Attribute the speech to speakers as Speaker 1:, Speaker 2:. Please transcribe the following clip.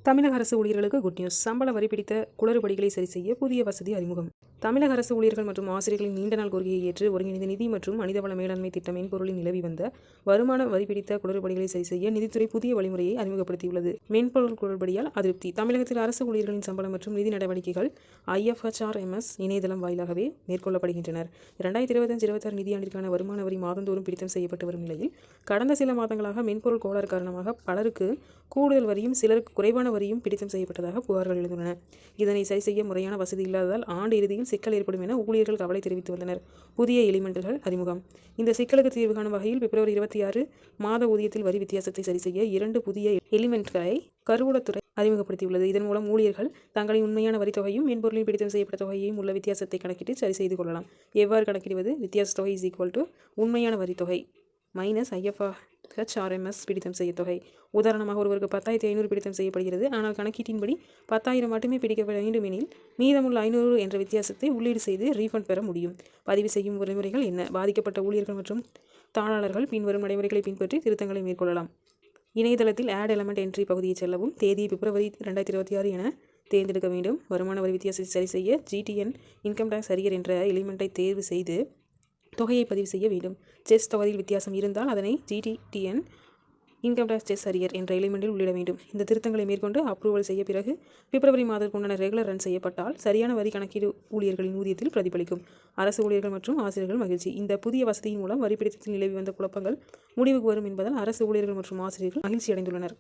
Speaker 1: தமிழக அரசு ஊழியர்களுக்கு குட் நியூஸ். சம்பள வரி பிடித்த குளறுபடிகளை சரி செய்ய புதிய வசதி அறிமுகம். தமிழக அரசு ஊழியர்கள் மற்றும் ஆசிரியர்களின் நீண்ட நாள் கோரிக்கையை ஏற்று ஒருங்கிணைந்த நிதி மற்றும் மனிதவள மேலாண்மை திட்ட மென்பொருளில் நிலவி வந்த வருமான வரி பிடித்த குளறுபடிகளை சரி செய்ய நிதித்துறை புதிய வழிமுறையை அறிமுகப்படுத்தியுள்ளது. மென்பொருள் குளறுபடியால் அதிருப்தி. தமிழகத்தில் அரசு ஊழியர்களின் சம்பளம் மற்றும் நிதி நடவடிக்கைகள் IFHRMS இணையதளம் வாயிலாகவே மேற்கொள்ளப்படுகின்றனர். 2025-26 நிதியாண்டிற்கான வருமான வரி மாதந்தோறும் பிடித்தம் செய்யப்பட்டு வரும் நிலையில் கடந்த சில மாதங்களாக மென்பொருள் கோளாறு காரணமாக பலருக்கு கூடுதல் வரியும் சிலருக்கு குறைவான வரியும் பிடித்தம் செய்யப்பட்டதாக புகார்கள் எழுந்துள்ளன. இதனை சரி செய்ய முறையான வசதி இல்லாததால் ஆண்டு இறுதியில் சிக்கல் ஏற்படும் என ஊழியர்கள் கவலை தெரிவித்து வந்தனர். புதிய எலிமெண்ட்டுகள் அறிமுகம். இந்த சிக்கலுக்கு தீர்வு காணும் வகையில் பிப்ரவரி 26 மாத ஊதியத்தில் வரி வித்தியாசத்தை சரி செய்ய 2 புதிய எலிமெண்ட்களை கருவூலத்துறை அறிமுகப்படுத்தியுள்ளது. இதன் மூலம் ஊழியர்கள் தங்களின் உண்மையான வரித்தொகையும் மென்பொருளில் பிடித்தம் செய்யப்பட்ட தொகையையும் உள்ள வித்தியாசத்தை கணக்கிட்டு சரி செய்து கொள்ளலாம். எவ்வாறு கணக்கிடுவது? வித்தியாச தொகை உண்மையான வரித்தொகை IFHRMS பிடித்தம் செய்ய தொகை. உதாரணமாக ஒருவருக்கு 10,500 பிடித்தம் செய்யப்படுகிறது. ஆனால் கணக்கீட்டின்படி 10,000 மட்டுமே பிடிக்க வேண்டும் எனில் மீதமுள்ள 500 என்ற வித்தியாசத்தை உள்ளீடு செய்து ரீஃபண்ட் பெற முடியும். பதிவு செய்யும் வழிமுறைகள் என்ன? பாதிக்கப்பட்ட ஊழியர்கள் மற்றும் தாளாளர்கள் பின்வரும் நடைமுறைகளை பின்பற்றி திருத்தங்களை மேற்கொள்ளலாம். இணையதளத்தில் ஆட் எலமெண்ட் என்ட்ரி பகுதியை செல்லவும். தேதி பிப்ரவரி 2026 என தேர்ந்தெடுக்க வேண்டும். வருமான வரி வித்தியாசத்தை சரி செய்ய GTN இன்கம் டேக்ஸ் அரியர் என்ற எலிமெண்ட்டை தேர்வு செய்து தொகையை பதிவு செய்ய வேண்டும். செஸ் தொகையில் வித்தியாசம் இருந்தால் அதனை GTN income tax cess arrear என்ற எலிமெண்டில் உள்ளிட வேண்டும். இந்த திருத்தங்களை மேற்கொண்டு அப்ரூவல் செய்ய பிறகு பிப்ரவரி மாதத்திற்குண்டான ரெகுலர் ரன் செய்யப்பட்டால் சரியான வரி கணக்கீடு ஊழியர்களின் ஊதியத்தில் பிரதிபலிக்கும். அரசு ஊழியர்கள் மற்றும் ஆசிரியர்கள் மகிழ்ச்சி. இந்த புதிய வசதியின் மூலம் வரி பிடித்தத்தில் நிலவி வந்த குழப்பங்கள் முடிவுக்கு வரும் என்பதால் அரசு ஊழியர்கள் மற்றும் ஆசிரியர்கள் மகிழ்ச்சி அடைந்துள்ளனர்.